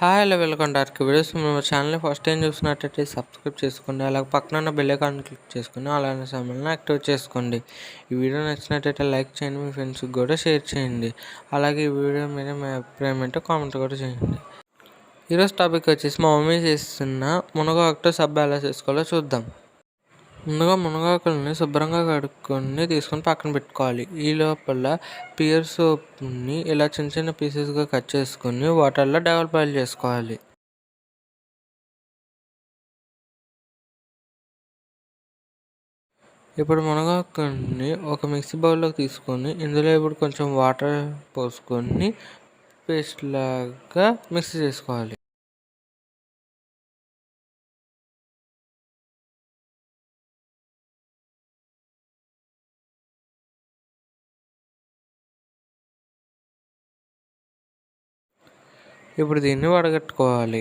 Hi hello welcome to rkvideos. మన ఛానల్ని first time చూసినట్టయితే సబ్స్క్రైబ్ చేసుకోండి. అలాగే పక్కన ఉన్న బెల్ ఐకాన్ క్లిక్ చేసుకుని అలానే సమయంలో యాక్టివేట్ చేసుకోండి. ఈ వీడియో నచ్చినట్టయితే లైక్ చేయండి, మీ ఫ్రెండ్స్కి కూడా షేర్ చేయండి. అలాగే ఈ వీడియో మీద మీ అభిప్రాయం ఏంటో కామెంట్ కూడా చేయండి. ఈరోజు టాపిక్ వచ్చేసి మా మమ్మీ చేస్తున్న మునగాకుతో సబ్బు ఎలా చేసుకోవాలో చూద్దాం. ముందుగా మునగాకుల్ని శుభ్రంగా కడుక్కొని తీసుకొని పక్కన పెట్టుకోవాలి. ఈ లోపల పియర్ సోప్ని ఇలా చిన్న చిన్న పీసెస్గా కట్ చేసుకొని వాటర్లో డబల్ బాయిల్ చేసుకోవాలి. ఇప్పుడు మునగాకుల్ని ఒక మిక్సీ బౌల్లోకి తీసుకొని ఇందులో ఇప్పుడు కొంచెం వాటర్ పోసుకొని పేస్ట్ లాగా మిక్స్ చేసుకోవాలి. ఇప్పుడు దీన్ని వడగట్టుకోవాలి.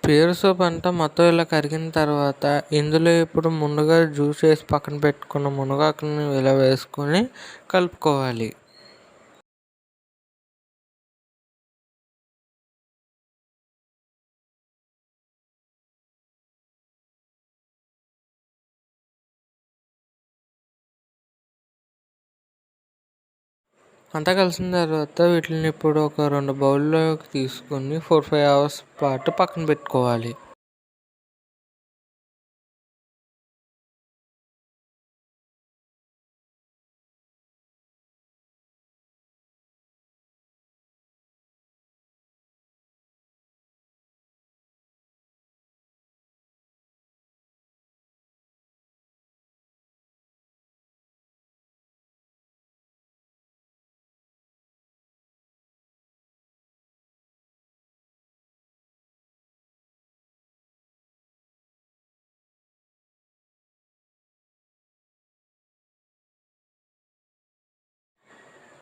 పేరు సోప్ అంతా మొత్తం ఇలా కరిగిన తర్వాత ఇందులో ఇప్పుడు ముందుగా జ్యూస్ వేసి పక్కన పెట్టుకున్న మునగాకుని ఇలా వేసుకొని కలుపుకోవాలి. అంతా కలిసిన తర్వాత వీటిని ఇప్పుడు ఒక 2 బౌల్లోకి తీసుకొని 4-5 అవర్స్ పాటు పక్కన పెట్టుకోవాలి.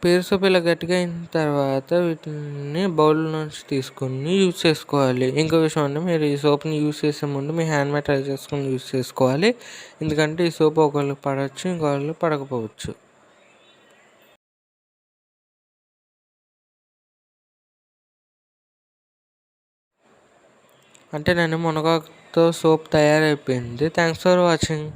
పేరు సోప్ ఇలా గట్టిగా అయిన తర్వాత వీటిని బౌల్ నుంచి తీసుకొని యూజ్ చేసుకోవాలి. ఇంకో విషయం అంటే మీరు ఈ సోప్ని యూజ్ చేసే ముందు మీ హ్యాండ్ మీద ట్రై చేసుకొని యూజ్ చేసుకోవాలి. ఎందుకంటే ఈ సోప్ ఒకళ్ళకి పడవచ్చు, ఇంకొకళ్ళకి పడకపోవచ్చు. అంటే నేను మునగాకుతో సోప్ తయారైపోయింది. Thanks for watching.